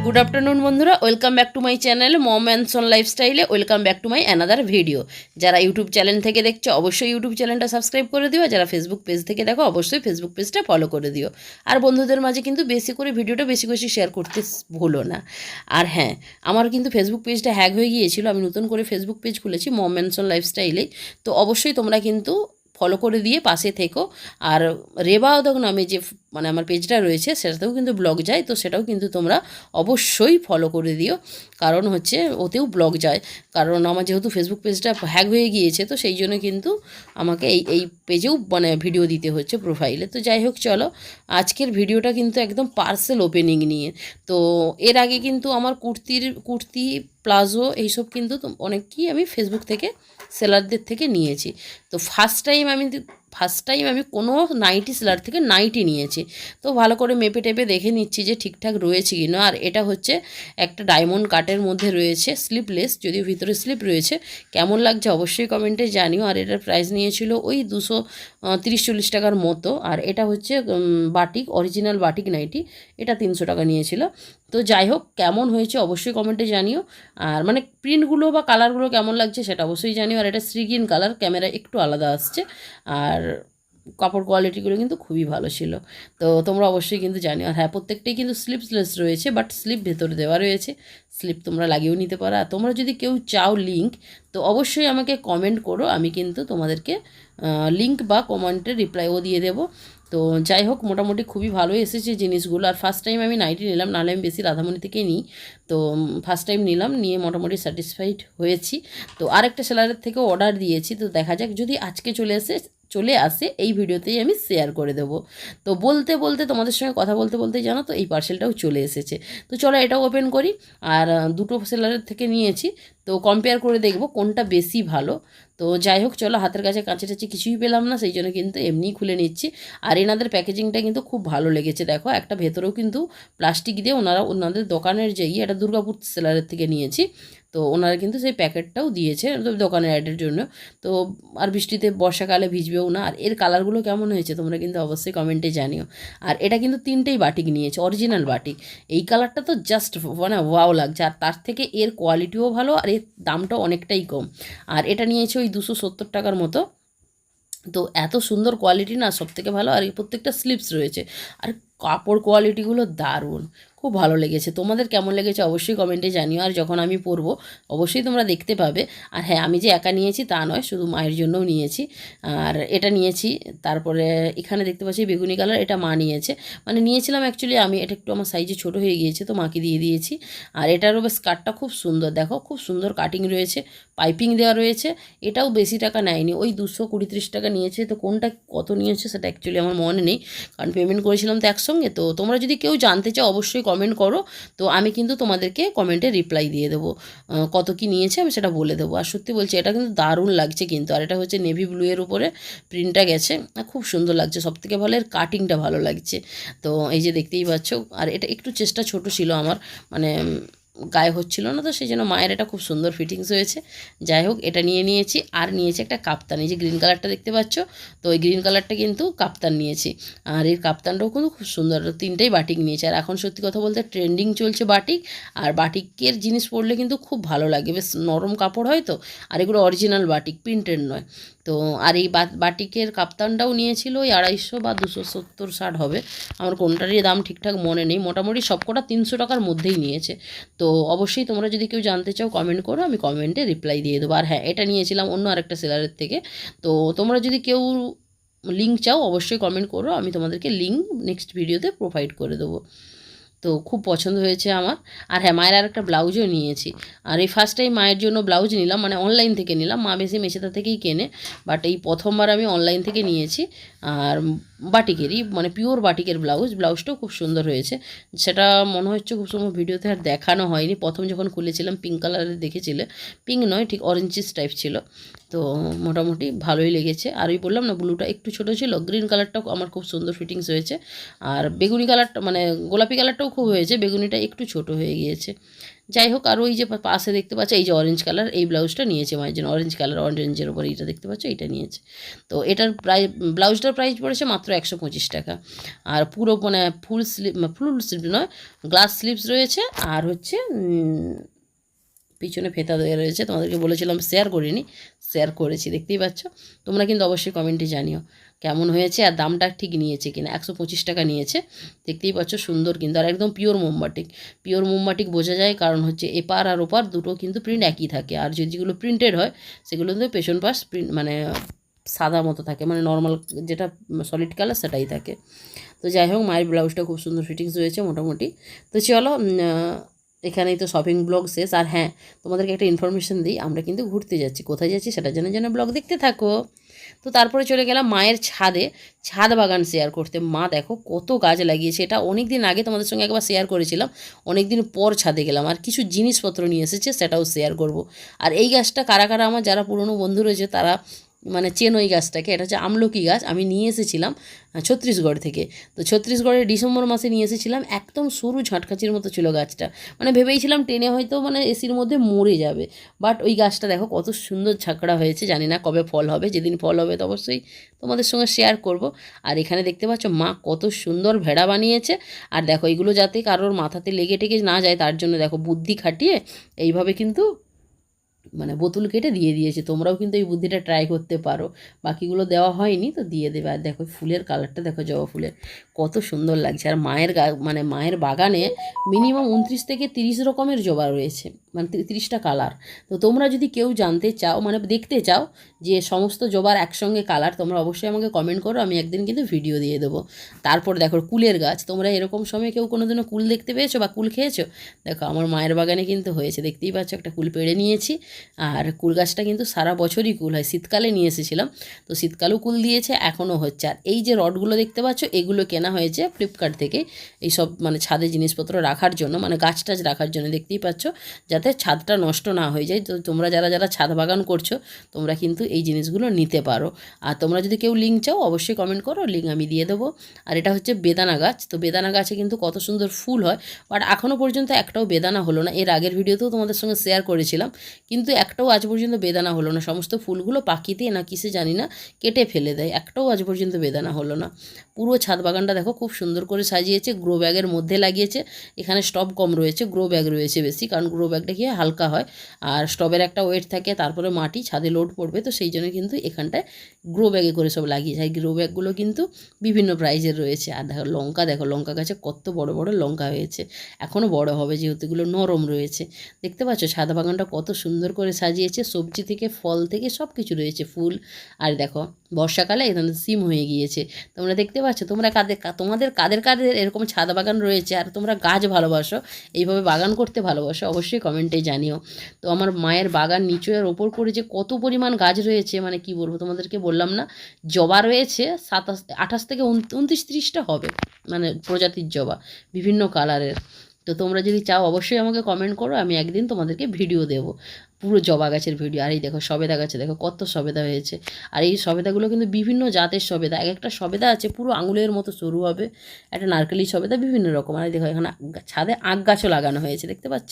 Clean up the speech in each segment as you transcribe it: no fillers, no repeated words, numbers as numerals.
Good afternoon বন্ধুরা, welcome back to my channel Mom and Son লাইফস্টাইলে। Welcome back to my another video. যারা YouTube channel থেকে দেখছো অবশ্যই ইউটিউব চ্যানেলটা সাবস্ক্রাইব করে দিও, যারা ফেসবুক পেজ থেকে দেখো অবশ্যই ফেসবুক পেজটা ফলো করে দিও। আর বন্ধুদের মাঝে কিন্তু বেশি করে ভিডিওটা বেশি বেশি শেয়ার করতে ভুলো না। আর হ্যাঁ, আমার কিন্তু ফেসবুক পেজটা হ্যাক হয়ে গিয়েছিল, আমি নতুন করে ফেসবুক পেজ খুলেছি মম অ্যান্ড সন লাইফস্টাইলে। তো অবশ্যই তোমরা কিন্তু ফলো করে দিয়ে পাশে থেকো। আর রেবা উদ্যোগ নামে যে আমার পেজটা রয়েছে সেটাতেও কিন্তু ব্লগ যায়, তো সেটাও কিন্তু তোমরা অবশ্যই ফলো করে দিও। কারণ হচ্ছে ওতেও ব্লগ যায়, কারণ আমার যেহেতু ফেসবুক পেজটা হ্যাক হয়ে গিয়েছে, তো সেই জন্য কিন্তু আমাকে এই পেজেও ভিডিও দিতে হচ্ছে প্রোফাইলে। তো যাই হোক, চলো আজকের ভিডিওটা কিন্তু একদম পার্সেল ওপেনিং নিয়ে। তো এর আগে কিন্তু আমার কুর্তি প্লাজো এইসব কিন্তু অনেকই আমি ফেসবুক থেকে সেলারদের থেকে নিয়েছি। তো ফার্স্ট টাইম আমি কোনো নাইটি সেলার থেকে নাইটি নিয়েছি। তো ভালো করে মেপে টেপে দেখে নিচ্ছি যে ঠিকঠাক রয়েছে কি না। আর এটা হচ্ছে একটা ডায়মন্ড কাটের মধ্যে রয়েছে, স্লিপলেস, যদিও ভিতরে স্লিপ রয়েছে। কেমন লাগছে অবশ্যই কমেন্টে জানিও। আর এটার প্রাইস নিয়েছিল ওই 230-40 টাকার মতো। আর এটা হচ্ছে বাটিক, অরিজিনাল বাটিক নাইটি, এটা 300 টাকা নিয়েছিল। তো যাই হোক, কেমন হয়েছে অবশ্যই কমেন্টে জানিও। আর প্রিন্টগুলো বা কালারগুলো কেমন লাগছে সেটা অবশ্যই জানিও। আর এটা শ্রীগ্রিন কালার, ক্যামেরা একটু আলাদা আসছে। আর কাপড় কোয়ালিটিগুলো কিন্তু খুবই ভালো ছিল। তো তোমরা অবশ্যই কিন্তু জানিও। আর হ্যাঁ, প্রত্যেকটাই কিন্তু স্লিপলেস রয়েছে, বাট স্লিপ ভেতরে দেওয়া রয়েছে, স্লিপ তোমরা লাগিয়েও নিতে পারো। আর তোমরা যদি কেউ চাও লিঙ্ক, তো অবশ্যই আমাকে কমেন্ট করো, আমি কিন্তু তোমাদেরকে লিঙ্ক বা কমেন্টের রিপ্লাইও দিয়ে দেবো। তো যাই হোক, মোটামুটি খুবই ভালো এসেছে জিনিসগুলো। আর ফার্স্ট টাইম আমি নাইটি নিলাম, নাহলে আমি বেশি রাধামণি থেকেই নিই। তো ফার্স্ট টাইম নিলাম, নিয়ে মোটামুটি স্যাটিসফাইড হয়েছি। তো আরেকটা সেলারের থেকেও অর্ডার দিয়েছি, তো দেখা যাক যদি আজকে চলে আসে এই ভিডিওতেই আমি শেয়ার করে দেবো। তো বলতে বলতে তোমাদের সঙ্গে কথা বলতে বলতে জানো তো এই পার্সেলটাও চলে এসেছে। তো চলো এটাও ওপেন করি। আর দুটো সেলারের থেকে নিয়েছি, তো কম্পেয়ার করে দেখবো কোনটা বেশি ভালো। তো যাই হোক, চলো, হাতের কাছে কাছে টাছে কিছুই পেলাম না, সেই জন্য কিন্তু এমনিই খুলে নিচ্ছি। আর এনাদের প্যাকেজিংটা কিন্তু খুব ভালো লেগেছে। দেখো, একটা ভেতরেও কিন্তু প্লাস্টিক দিয়ে ওনাদের দোকানের এটা দুর্গাপুর সেলারের থেকে নিয়েছি। তো ওনারা কিন্তু সেই প্যাকেটটাও দিয়েছে দোকানের অ্যাডের জন্য। তো আর বৃষ্টিতে বর্ষাকালে ভিজবেও না। আর এর কালারগুলো কেমন হয়েছে তোমরা কিন্তু অবশ্যই কমেন্টে জানিও। আর এটা কিন্তু 3টেই বাটিক নিয়েছে, অরিজিনাল বাটিক। এই কালারটা তো জাস্ট ওয়াও লাগছে। আর তার থেকে এর কোয়ালিটিও ভালো, আর এর দামটাও অনেকটাই কম। আর এটা নিয়েছে ওই 270 টাকার মতো। তো এত সুন্দর কোয়ালিটি না, সবথেকে ভালো। আর এই প্রত্যেকটা স্লিপস রয়েছে। আর কাপড় কোয়ালিটিগুলো দারুণ, খুব ভালো লেগেছে। তোমাদের কেমন লেগেছে অবশ্যই কমেন্টে জানিও। আর যখন আমি পরবো অবশ্যই তোমরা দেখতে পাবে। আর হ্যাঁ, আমি যে একা নিয়েছি তা নয়, শুধু মায়ের জন্যও নিয়েছি। আর এটা নিয়েছি। তারপরে এখানে দেখতে পাচ্ছি বেগুনি কালার, এটা মা নিয়েছে। নিয়েছিলাম অ্যাকচুয়ালি আমি, এটা একটু আমার সাইজে ছোটো হয়ে গিয়েছে, তো মাকে দিয়ে দিয়েছি। আর এটারও বেশ কাটটা খুব সুন্দর, দেখো খুব সুন্দর কাটিং রয়েছে, পাইপিং দেওয়া রয়েছে। এটাও বেশি টাকা নেয়নি, ওই 220-30 টাকা নিয়েছে। তো কোনটা কত নিয়েছে সেটা অ্যাকচুয়ালি আমার মনে নেই, কারণ পেমেন্ট করেছিলাম তো একসঙ্গে। তো তোমরা যদি কেউ জানতে চাও অবশ্যই কমেন্ট করো, তো আমি কিন্তু তোমাদেরকে কমেন্টে রিপ্লাই দিয়ে দেবো। কত কি নিয়েছে আমি সেটা বলে দেবো। আর সত্যি বলছি, এটা কিন্তু দারুণ লাগছে কিন্তু। আর এটা হচ্ছে নেভি ব্লু এর উপরে প্রিন্টটা গেছে, খুব সুন্দর লাগছে। সবথেকে ভালো এর কাটিংটা ভালো লাগছে। তো এই যে দেখতেই পাচ্ছ। আর এটা একটু চেষ্টা ছোট ছিল আমার, গায়ে হচ্ছিল না, তো সেই জন্য মায়ের এটা খুব সুন্দর ফিটিংস হয়েছে। যাই হোক, এটা নিয়েছি। আর নিয়েছি একটা কাপ্তান, এই যে গ্রিন কালারটা দেখতে পাচ্ছ, তো ওই গ্রিন কালারটা কিন্তু কাপ্তান নিয়েছি। আর এর কাপ্তানটাও কিন্তু খুব সুন্দর, 3টেই বাটিক নিয়েছে। আর এখন সত্যি কথা বলতে ট্রেন্ডিং চলছে বাটিক। আর বাটিকের জিনিস পরলে কিন্তু খুব ভালো লাগে, বেশ নরম কাপড় হয় তো। আর এগুলো অরিজিনাল বাটিক, প্রিন্টেড নয়। তো আর এই বাটিকের কাপ্তানটাও নিয়েছিল ওই 250 বা 270-60 হবে, আমার কোনটারই দাম ঠিকঠাক মনে নেই। মোটামুটি সবকটা 300 টাকার মধ্যেই নিয়েছে। তো অবশ্যই তোমরা যদি কেউ জানতে চাও কমেন্ট করো, আমি কমেন্টে রিপ্লাই দিয়ে দেবো। আর হ্যাঁ, এটা নিয়েছিলাম অন্য আরেকটা সেলারের থেকে। তো তোমরা যদি কেউ লিঙ্ক চাও অবশ্যই কমেন্ট করো, আমি তোমাদেরকে লিঙ্ক নেক্সট ভিডিওতে প্রোভাইড করে দেবো। তো খুব পছন্দ হয়েছে আমার। আর হ্যাঁ, মায়ের আর একটা ব্লাউজও নিয়েছি। আর এই ফার্স্ট টাইম মায়ের জন্য ব্লাউজ নিলাম, অনলাইন থেকে নিলাম। মা বেশি মেশিতা থেকেই কেনে, বাট এই প্রথমবার আমি অনলাইন থেকে নিয়েছি। আর বাটিকেরই, পিওর বাটিকের ব্লাউজটাও খুব সুন্দর হয়েছে। সেটা মনে হচ্ছে খুব সুন্দর, ভিডিওতে আর দেখানো হয়নি। প্রথম যখন খুলেছিলাম পিঙ্ক কালারের দেখেছিলে, পিঙ্ক নয় ঠিক অরেঞ্জিস টাইপ ছিল। তো মোটামুটি ভালোই লেগেছে। আর ওই বললাম না, ব্লুটা একটু ছোটো ছিল, গ্রিন কালারটাও আমার খুব সুন্দর ফিটিংস হয়েছে। আর বেগুনি কালারটা গোলাপি কালারটাও খুব হয়েছে, বেগুনিটা একটু ছোট হয়ে গিয়েছে। যাই হোক, আর ওই যে পাশে দেখতে পাচ্ছ এই যে অরেঞ্জ কালার, এই ব্লাউজটা নিয়েছে মায়ের জন্য, অরেঞ্জ কালার, অরেঞ্জের ওপর এইটা দেখতে পাচ্ছ, এইটা নিয়েছে। তো এটার ব্লাউজটার প্রাইস পড়েছে মাত্র 125 টাকা। আর পুরো মানে ফুল স্লিভ নয়, গ্লাস স্লিভস রয়েছে। আর হচ্ছে পিছনে ফেতা দেওয়া রয়েছে, তোমাদেরকে বলেছিলাম শেয়ার করিনি, শেয়ার করেছি, দেখতেই পাচ্ছ। তোমরা কিন্তু অবশ্যই কমেন্টে জানিও কেমন হয়েছে আর দামটা ঠিক নিয়েছে কিনা। 125 টাকা নিয়েছে, দেখতেই পাচ্ছ, সুন্দর কিন্তু। আর একদম পিওর মোমবাটিক, পিওর মোমবাটিক বোঝা যায়, কারণ হচ্ছে এপার আর ওপার দুটো কিন্তু প্রিন্ট একই থাকে। আর যেগুলো প্রিন্টেড হয় সেগুলো কিন্তু পেছন পাশ প্রিন্ট মানে সাদা মতো থাকে, মানে নর্মাল যেটা সলিড কালার সেটাই থাকে। তো যাই হোক, মায়ের ব্লাউজটা খুব সুন্দর ফিটিংস হয়েছে মোটামুটি। তো চলো, এখানেই তো শপিং ব্লগ শেষ। আর হ্যাঁ, তোমাদেরকে একটা ইনফরমেশন দিই, আমরা কিন্তু ঘুরতে যাচ্ছি। কোথায় যাচ্ছি সেটা জেনে ব্লগ দেখতে থাকো। তো তারপরে চলে গেলাম মায়ের ছাদে, ছাদ বাগান শেয়ার করতে। মা দেখো কত গাছ লাগিয়েছে, এটা অনেক দিন আগে তোমাদের সঙ্গে একবার শেয়ার করেছিলাম, অনেক দিন পর ছাদে গেলাম। আর কিছু জিনিসপত্র নিয়ে এসেছে, সেটাও শেয়ার করব। আর এই গাছটা কারা কারা আমার যারা পুরনো বন্ধু রয়েছে তারা মানে চেন ওই গাছটাকে, এটা হচ্ছে আমলকি গাছ। আমি নিয়ে এসেছিলাম ছত্তিশগড় থেকে। তো ছত্তিশগড়ের ডিসেম্বর মাসে নিয়ে এসেছিলাম, একদম সরু ঝাঁটকাচির মতো ছিল গাছটা, মানে ভেবেছিলাম টেনে হয়তো মানে এসির মধ্যে মরে যাবে। বাট ওই গাছটা দেখো কত সুন্দর ঝাঁকড়া হয়েছে, জানি না কবে ফল হবে, যেদিন ফল হবে তো অবশ্যই তোমাদের সঙ্গে শেয়ার করব। আর এখানে দেখতে পাচ্ছ মা কত সুন্দর ভেড়া বানিয়েছে। আর দেখো এগুলো যাতে কারোর মাথাতে লেগে টেগে না যায় তার জন্য দেখো বুদ্ধি খাটিয়ে এইভাবে কিন্তু মানে বোতল কেটে দিয়ে দিয়েছে। তোমরাও কিন্তু এই বুদ্ধিটা ট্রাই করতে পারো, বাকিগুলো দেওয়া হয়নি তো দিয়ে দেবে। আর দেখো ফুলের কালারটা দেখো, জবা ফুলের কত সুন্দর লাগছে। আর মায়ের মানে মায়ের বাগানে মিনিমাম 29 থেকে 30 রকমের জবা রয়েছে, মানে 30টা কালার। তো তোমরা যদি কেউ জানতে চাও, মানে দেখতে চাও যে সমস্ত জবার একসঙ্গে কালার, তোমরা অবশ্যই আমাকে কমেন্ট করো, আমি একদিন কিন্তু ভিডিও দিয়ে দেবো। তারপর দেখো কুলের গাছ, তোমরা এরকম সময় কেউ কোনোদিনও কুল দেখতে পেয়েছো বা কুল খেয়েছো? দেখো আমার মায়ের বাগানে কিন্তু হয়েছে, দেখতেই পাচ্ছ, একটা কুল পেড়ে নিয়েছি। আর কুল গাছটা কিন্তু সারা বছরই কুল হয়, শীতকালে নিয়ে এসেছিলাম, তো শীতকালেও কুল দিয়েছে, এখনও হচ্ছে। আর এই যে রডগুলো দেখতে পাচ্ছ, এগুলো কেনা হয়েছে ফ্লিপকার্ট থেকে, এইসব মানে ছাদে জিনিসপত্র রাখার জন্য, মানে গাছ টাছ রাখার জন্য, দেখতেই পাচ্ছ, যাতে ছাদটা নষ্ট না হয়ে যায়। তো তোমরা যারা যারা ছাদ বাগান করছো তোমরা কিন্তু এই জিনিসগুলো নিতে পারো। আর তোমরা যদি কেউ লিঙ্ক চাও অবশ্যই কমেন্ট করো, লিঙ্ক আমি দিয়ে দেবো। আর এটা হচ্ছে বেদানা গাছ। তো বেদানা গাছে কিন্তু কত সুন্দর ফুল হয়, বাট এখনও পর্যন্ত একটাও বেদানা হলো না। এর আগের ভিডিওতেও তোমাদের সঙ্গে শেয়ার করেছিলাম, কিন্তু একটাও আজ পর্যন্ত বেদানা হলো না। সমস্ত ফুলগুলো পাখিতে না কিসে জানি না কেটে ফেলে দেয়, একটাও আজ পর্যন্ত বেদানা হলো না। পুরো ছাদ বাগানটা দেখো খুব সুন্দর করে সাজিয়েছে, গ্রো ব্যাগের মধ্যে লাগিয়েছে। এখানে স্টব কম রয়েছে, গ্রো ব্যাগ রয়েছে বেশি, কারণ গ্রো ব্যাগটা কি হালকা হয় আর স্টবের একটা ওয়েট থাকে, তারপরে মাটি ছাদে লোড পড়বে, তো সেই জন্য কিন্তু এখানটায় গ্রো ব্যাগে করে সব লাগিয়েছে। আর গ্রো ব্যাগগুলো কিন্তু বিভিন্ন প্রাইজের রয়েছে। আর দেখো লঙ্কা, দেখো লঙ্কা গাছে কত বড় বড় লঙ্কা হয়েছে, এখনও বড় হবে যেহেতু এগুলো নরম রয়েছে। দেখতে পাচ্ছ ছাদ বাগানটা কত সুন্দর করে সাজিয়েছে, সবজি থেকে ফল থেকে সব কিছু রয়েছে, ফুল। আর দেখো বর্ষাকালে এখানে সিম হয়ে গিয়েছে, তোমরা দেখতে পাচ্ছ। তোমরা তোমাদের কাদের কাদের এরকম ছাদ বাগান রয়েছে আর তোমরা গাছ ভালোবাসো, এইভাবে বাগান করতে ভালোবাসো, অবশ্যই কমেন্টে জানিও। তো আমার মায়ের বাগান নিচু আর ওপর করে যে কত পরিমাণ গাছ রয়েছে, মানে কি বলবো তোমাদেরকে, বললাম না। জবা রয়েছে 28 থেকে 29-30টা হবে, মানে প্রজাতির জবা, বিভিন্ন কালারের। তো তোমরা যদি চাও অবশ্যই আমাকে কমেন্ট করো, আমি একদিন তোমাদেরকে ভিডিও দেবো, পুরো জবা গাছের ভিডিও। আর এই দেখো সবেদা গাছে দেখো কত সবেদা হয়েছে। আর এই সবেদাগুলো কিন্তু বিভিন্ন জাতের সবেদা, এক একটা সবেদা আছে পুরো আঙুলের মতো সরু হবে, একটা নারকেলি সবেদা, বিভিন্ন রকম। আর দেখো এখানে ছাদে আখ গাছও লাগানো হয়েছে, দেখতে পাচ্ছ।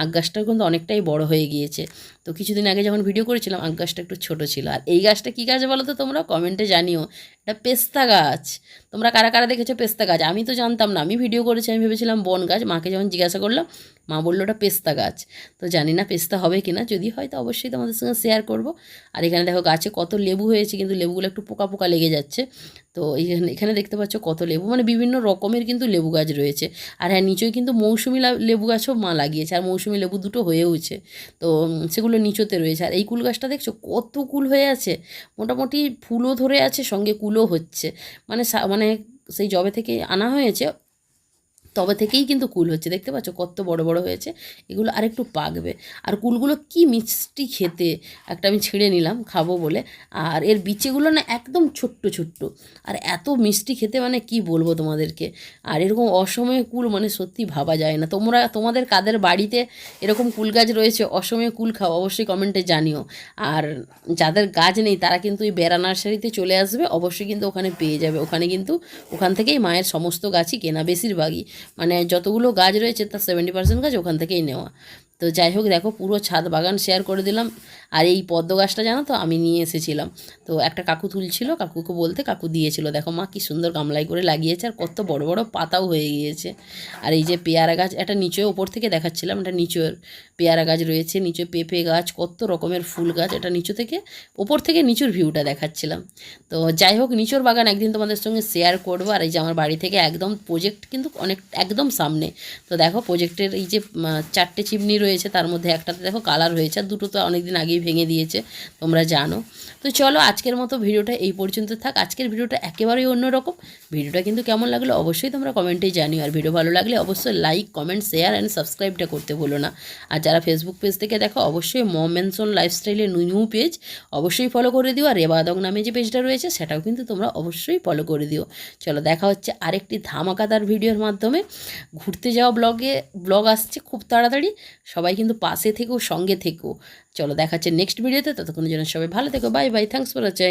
আখ গাছটাও কিন্তু অনেকটাই বড় হয়ে গিয়েছে। তো কিছুদিন আগে যখন ভিডিও করেছিলাম আখ গাছটা একটু ছোট ছিল। আর এই গাছটা কী গাছ বলো তো তোমরা কমেন্টে জানিও। এটা পেস্তা গাছ। তোমরা কারা কারা দেখেছো পেস্তা গাছ? আমি তো জানতাম না, আমি ভিডিও করেছি, আমি ভেবেছিলাম বন গাছ। মাকে যখন জিজ্ঞাসা করলাম মা বললো ওটা পেস্তা গাছ। তো জানি না পেস্তা হবে কিনা, যদি হয় তো অবশ্যই তোমাদের সঙ্গে শেয়ার করব। আর এখানে দেখো গাছে কত লেবু হয়েছে, কিন্তু লেবুগুলো একটু পোকা পোকা লেগে যাচ্ছে। তো এখানে দেখতে পাচ্ছ কত লেবু, মানে বিভিন্ন রকমের কিন্তু লেবু গাছ রয়েছে। আর হ্যাঁ, নিচেই কিন্তু মৌসুমি লেবু গাছও মা লাগিয়েছে, আর মৌসুমি লেবু দুটো হয়েওছে, তো সেগুলো নিচতে রয়েছে। আর এই কুল গাছটা দেখছো কত কুল হয়ে আছে, মোটামুটি ফুলও ধরে আছে, সঙ্গে কুলও হচ্ছে, মানে মানে সেই জবে থেকে আনা হয়েছে তবে থেকেই কিন্তু কুল হচ্ছে, দেখতে পাচ্ছ কত বড় বড় হয়েছে। এগুলো আরেকটু পাকবে। আর কুলগুলো কি মিষ্টি খেতে, একটা আমি ছিঁড়ে নিলাম খাবো বলে। আর এর বিচিগুলো না একদম ছোট্ট ছোট্ট, আর এত মিষ্টি খেতে, মানে কি বলবো তোমাদেরকে। আর এরকম অসময়ে কুল মানে সত্যি ভাবা যায় না। তোমাদের কাদের বাড়িতে এরকম কুল গাছ রয়েছে, অসময়ে কুল খাও, অবশ্যই কমেন্টে জানিও। আর যাদের গাছ নেই তারা কিন্তু এই বেড়া নার্সারিতে চলে আসবে, অবশ্যই কিন্তু ওখানে পেয়ে যাবে। ওখানে কিন্তু ওখান থেকেই মায়ের সমস্ত গাছই কেনা, বেশিরভাগই। মানে যতগুলো গাছ রয়েছে তার 70% গাছ ওখান থেকেই নেওয়া। তো যাই হোক, দেখো পুরো ছাদ বাগান শেয়ার করে দিলাম। আর এই পদ্ম গাছটা জানো তো আমি নিয়ে এসেছিলাম, তো একটা কাকু তুলছিল, কাকুকে বলতে কাকু দিয়েছিল। দেখো মা কি সুন্দর গামলায় করে লাগিয়েছে, আর কত বড় বড় পাতাও হয়ে গিয়েছে। আর এই যে পেয়ারা গাছ, এটা নিচে ওপর থেকে দেখাচ্ছিলাম, এটা নিচের পেয়ারা গাছ রয়েছে, নিচে পেঁপে গাছ, কত রকমের ফুল গাছ, এটা নিচু থেকে ওপর থেকে নিচুর ভিউটা দেখাচ্ছিলাম। তো যাই হোক, নিচুর বাগান একদিন তোমাদের সঙ্গে শেয়ার করবো। আর এই যে আমার বাড়ি থেকে একদম প্রজেক্ট কিন্তু অনেক একদম সামনে। তো দেখো প্রজেক্টের এই যে 4টে চিমনি রয়েছে, তার মধ্যে একটাতে দেখো কালার হয়েছে, আর দুটো তো অনেকদিন আগেই ভেঙে দিয়েছে, তোমরা জানো। তো চলো আজকের মতো ভিডিওটা এই পর্যন্ত থাক। আজকের ভিডিওটা একেবারেই অন্যরকম। ভিডিওটা কিন্তু কেমন লাগলো অবশ্যই তোমরা কমেন্টে জানিও। আর ভিডিও ভালো লাগলে অবশ্যই লাইক, কমেন্ট, শেয়ার অ্যান্ড সাবস্ক্রাইবটা করতে ভুলো না। আর যারা ফেসবুক পেজ থেকে দেখো অবশ্যই মম ম্যানসন লাইফস্টাইলের নিউ পেজ অবশ্যই ফলো করে দিও। আর রেবাদক নামে যে পেজটা রয়েছে সেটাও কিন্তু তোমরা অবশ্যই ফলো করে দিও। চলো দেখা হচ্ছে আরেকটি ধামাকাদার ভিডিওর মাধ্যমে। ঘুরতে যাওয়া ব্লগ আসছে খুব তাড়াতাড়ি। সবাই কিন্তু পাশে থেকো, সঙ্গে থেকো। চলো দেখা হচ্ছে নেক্সট ভিডিওতে, ততক্ষণের জন্য সবাই ভালো থেকো। Bye bye, thanks for watching.